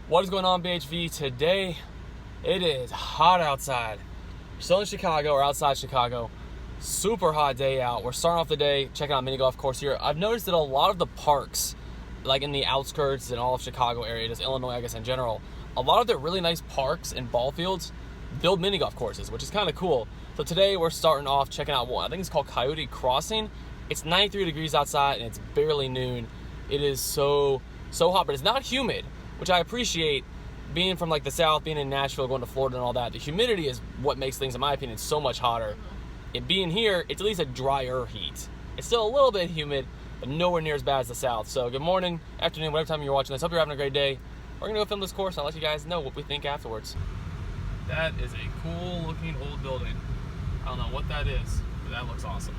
What is going on, BHV? Today, it is hot outside. We're still in Chicago, or outside Chicago. Super hot day out. We're starting off the day checking out a mini golf course here. I've noticed that a lot of the parks, like in the outskirts and all of Chicago area, just Illinois, I guess in general, a lot of the really nice parks and ball fields build mini golf courses, which is kind of cool. So today we're starting off checking out one. I think it's called Coyote Crossing. It's 93 degrees outside and it's barely noon. It is so hot, but it's not humid, which I appreciate. Being from like the South, being in Nashville, going to Florida and all that, the humidity is what makes things, in my opinion, so much hotter. And being here, it's at least a drier heat. It's still a little bit humid, but nowhere near as bad as the South. So good morning, afternoon, whatever time you're watching this. Hope you're having a great day. We're gonna go film this course and I'll let you guys know what we think afterwards. That is a cool looking old building. I don't know what that is, but that looks awesome.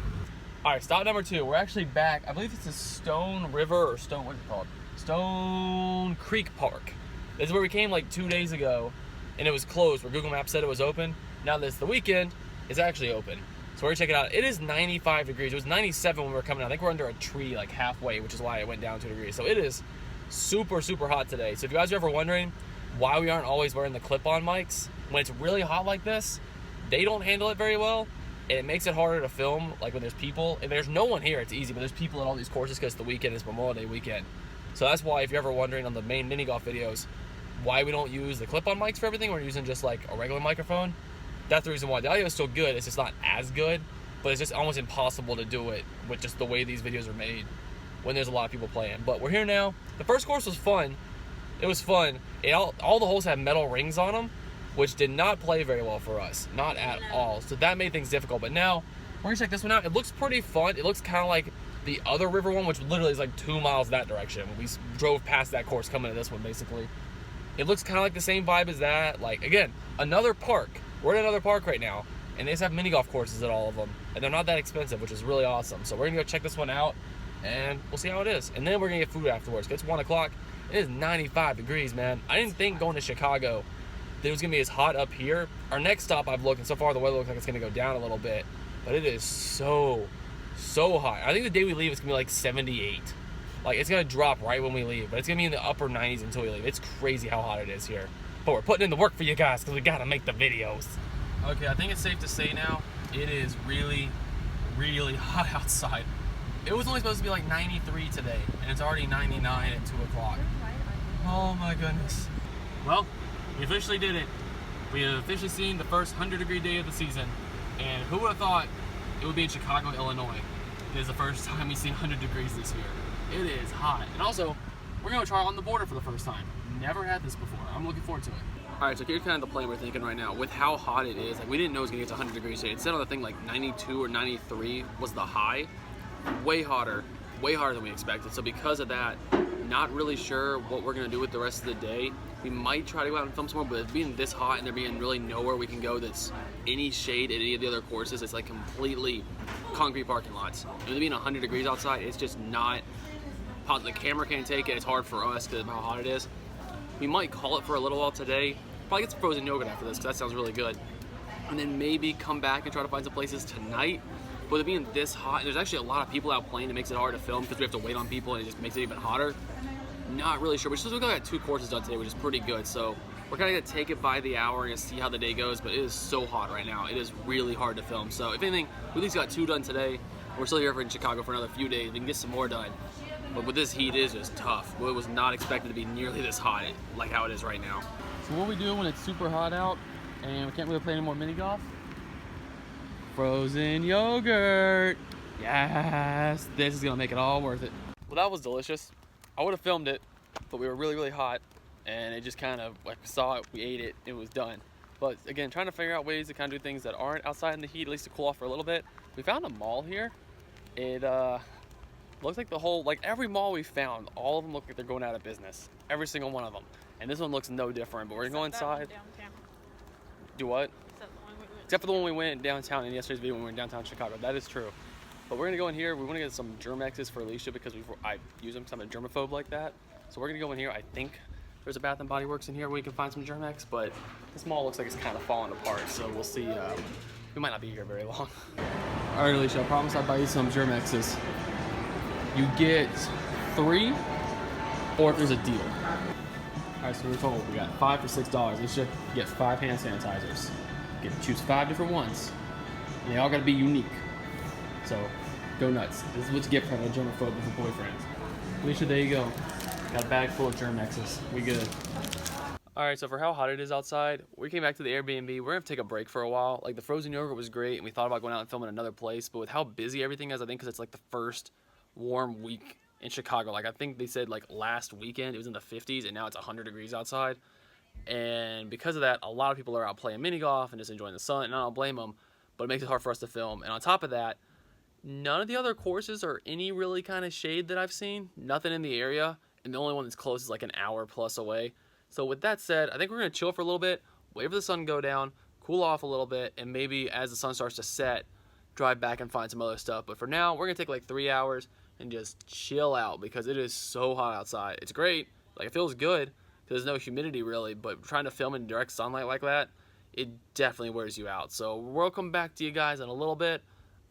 All right, stop number 2. We're actually back. I believe it's a Stone River or Stone, what's it called? Stone Creek Park. This is where we came like 2 days ago and it was closed where Google Maps said it was open. Now that it's the weekend, it's actually open. So we're gonna check it out. It is 95 degrees. It was 97 when we were coming out. I think we're under a tree like halfway, which is why it went down 2 degrees. So it is super hot today. So if you guys are ever wondering why we aren't always wearing the clip-on mics, when it's really hot like this, they don't handle it very well. And it makes it harder to film, like when there's people. And there's no one here, it's easy, but there's people at all these courses because the weekend is Memorial Day weekend. So that's why if you're ever wondering on the main mini golf videos why we don't use the clip-on mics for everything, we're using just like a regular microphone. That's the reason why. The audio is still good, it's just not as good, but it's just almost impossible to do it with just the way these videos are made when there's a lot of people playing. But we're here now. The first course was fun. It was fun. All the holes had metal rings on them, which did not play very well for us. Not at all. So that made things difficult. But now, we're gonna check this one out. It looks pretty fun. It looks kind of like the other river one, which literally is like 2 miles that direction. We drove past that course coming to this one, basically. It looks kind of like the same vibe as that. Like, again, another park. We're at another park right now, and they just have mini golf courses at all of them. And they're not that expensive, which is really awesome. So we're gonna go check this one out, and we'll see how it is. And then we're gonna get food afterwards. It's 1 o'clock. It is 95 degrees, man. I didn't think going to Chicago that it was gonna be as hot up here. Our next stop I've looked, and so far the weather looks like it's gonna go down a little bit, but it is so hot. I think the day we leave it's gonna be like 78. Like, it's gonna drop right when we leave, but it's gonna be in the upper 90s until we leave. It's crazy how hot it is here. But we're putting in the work for you guys because we gotta make the videos. Okay, I think it's safe to say now, it is really hot outside. It was only supposed to be like 93 today, and it's already 99 at 2 o'clock. Oh my goodness. Well, we officially did it. We have officially seen the first 100-degree day of the season, and who would have thought it would be in Chicago, Illinois? It is the first time we've seen 100 degrees this year. It is hot. And also, we're gonna try on the border for the first time. Never had this before. I'm looking forward to it. All right, so here's kind of the plan we're thinking right now. With how hot it is, like we didn't know it was gonna get to 100 degrees today. It said on the thing like 92 or 93 was the high. Way hotter than we expected. So because of that, not really sure what we're gonna do with the rest of the day. We might try to go out and film somewhere, but it's being this hot and there being really nowhere we can go that's any shade at any of the other courses. It's like completely concrete parking lots. With it being 100 degrees outside, it's just not how the camera can't take it. It's hard for us because of how hot it is. We might call it for a little while today. Probably get some frozen yogurt after this because that sounds really good. And then maybe come back and try to find some places tonight. With it being this hot, and there's actually a lot of people out playing, it makes it hard to film because we have to wait on people and it just makes it even hotter. Not really sure. We got 2 courses done today, which is pretty good. So we're kind of gonna take it by the hour and see how the day goes. But it is so hot right now. It is really hard to film. So if anything, we at least got 2 done today. We're still here in Chicago for another few days. We can get some more done. But with this heat, it is just tough. It was not expected to be nearly this hot like how it is right now. So what we do when it's super hot out and we can't really play any more mini golf? Frozen yogurt. Yes, this is gonna make it all worth it. Well, that was delicious. I would have filmed it, but we were really hot and it just kind of, like, we saw it, we ate it, it was done. But again, trying to figure out ways to kind of do things that aren't outside in the heat, at least to cool off for a little bit. We found a mall here. It looks like every mall we found, all of them look like they're going out of business. Every single one of them. And this one looks no different, but we're gonna go inside. Do what? Except for the one we went downtown in yesterday's video when we were in downtown Chicago. That is true. But we're gonna go in here. We want to get some Germexes for Alicia because I use them because I'm a germaphobe like that. So we're gonna go in here. I think there's a Bath and Body Works in here where you can find some Germex, but this mall looks like it's kind of falling apart. So we'll see. We might not be here very long. All right, Alicia, I promise I'll buy you some Germexes. You get 3, or if there's a deal. Alright, so we're told we got 5 for $6. You should get 5 hand sanitizers. You get to choose 5 different ones. And they all gotta be unique. So, go nuts. This is what you get from a germaphobe with a boyfriend. Alicia, there you go. Got a bag full of Germexes. We good. Alright, so for how hot it is outside, we came back to the Airbnb. We're gonna take a break for a while. Like, the frozen yogurt was great, and we thought about going out and filming another place, but with how busy everything is, I think because it's like the first warm week in Chicago. Like, I think they said like last weekend it was in the 50s, and now it's 100 degrees outside. And because of that, a lot of people are out playing mini golf and just enjoying the sun, and I don't blame them, but it makes it hard for us to film. And on top of that, none of the other courses are any really kind of shade that I've seen. Nothing in the area, and the only one that's close is like an hour plus away. So with that said, I think we're going to chill for a little bit, wait for the sun to go down, cool off a little bit, and maybe as the sun starts to set, drive back and find some other stuff. But for now, we're going to take like 3 hours and just chill out because it is so hot outside. It's great. Like, it feels good because there's no humidity really, but trying to film in direct sunlight like that, it definitely wears you out. So we'll come back to you guys in a little bit.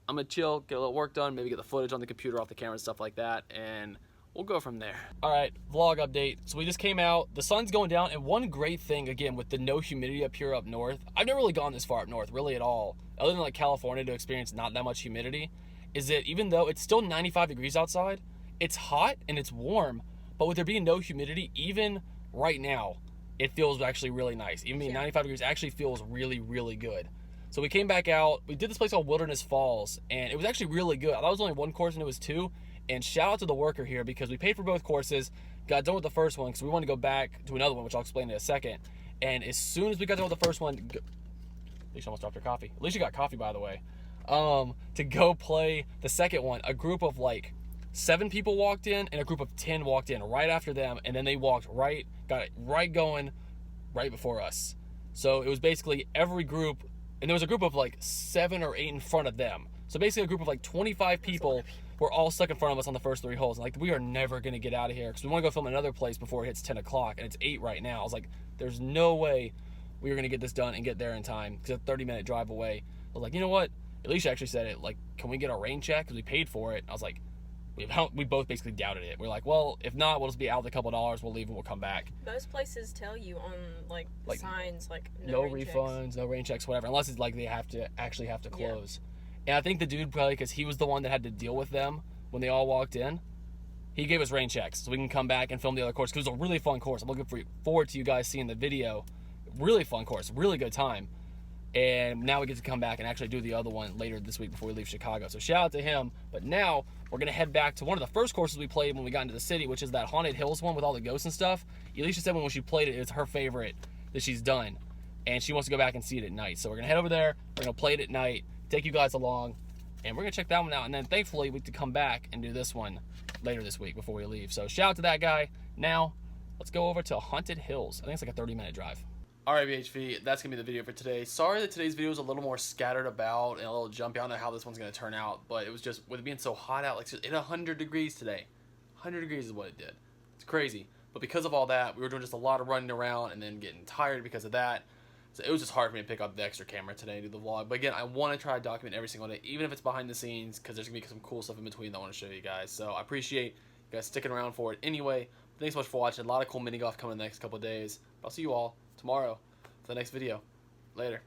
I'm going to chill, get a little work done, maybe get the footage on the computer off the camera and stuff like that, and we'll go from there. All right, vlog update. So we just came out, the sun's going down, and one great thing, again, with the no humidity up here up north, I've never really gone this far up north, really at all, other than like California to experience not that much humidity, is that even though it's still 95 degrees outside, it's hot and it's warm, but with there being no humidity, even right now, it feels actually really nice. Even being 95 degrees actually feels really, really good. So we came back out, we did this place called Wilderness Falls, and it was actually really good. I thought it was only one course and it was 2. And shout out to the worker here because we paid for both courses, got done with the first one because we wanted to go back to another one, which I'll explain in a second. And as soon as we got done with the first one, Alicia almost dropped her coffee. Alicia got coffee, by the way. To go play the second one, a group of like 7 people walked in and a group of 10 walked in right after them, and then they walked right, got it right going right before us. So it was basically every group, and there was a group of like 7 or 8 in front of them. So basically a group of like 25 people were all stuck in front of us on the first 3 holes. Like, we are never going to get out of here because we want to go film another place before it hits 10 o'clock, and it's 8 right now. I was like, there's no way we were going to get this done and get there in time because it's a 30-minute drive away. I was like, you know what? Alicia actually said it, like, can we get a rain check because we paid for it? I was like, we both basically doubted it. We're like, well, if not, we'll just be out a couple dollars. We'll leave and we'll come back. Most places tell you on like signs like no refunds, checks. No rain checks, whatever, unless it's like they have to close. Yeah. And I think the dude, probably because he was the one that had to deal with them when they all walked in, he gave us rain checks so we can come back and film the other course because it was a really fun course. I'm looking forward to you guys seeing the video. Really fun course, really good time. And now we get to come back and actually do the other one later this week before we leave Chicago. So shout out to him. But now we're going to head back to one of the first courses we played when we got into the city, which is that Haunted Hills one with all the ghosts and stuff. Alicia said when she played it, it's her favorite that she's done. And she wants to go back and see it at night. So we're going to head over there. We're going to play it at night, take you guys along, and we're going to check that one out. And then thankfully we can come back and do this one later this week before we leave. So shout out to that guy. Now let's go over to Haunted Hills. I think it's like a 30-minute drive. Alright, BHV, that's going to be the video for today. Sorry that today's video was a little more scattered about and a little jumpy. I don't know how this one's going to turn out, but it was just, with it being so hot out, like it's 100 degrees today. 100 degrees is what it did. It's crazy. But because of all that, we were doing just a lot of running around and then getting tired because of that. So it was just hard for me to pick up the extra camera today and do the vlog. But again, I want to try to document every single day, even if it's behind the scenes, because there's going to be some cool stuff in between that I want to show you guys. So I appreciate you guys sticking around for it anyway. Thanks so much for watching. A lot of cool mini golf coming in the next couple of days. But I'll see you all tomorrow for the next video. Later.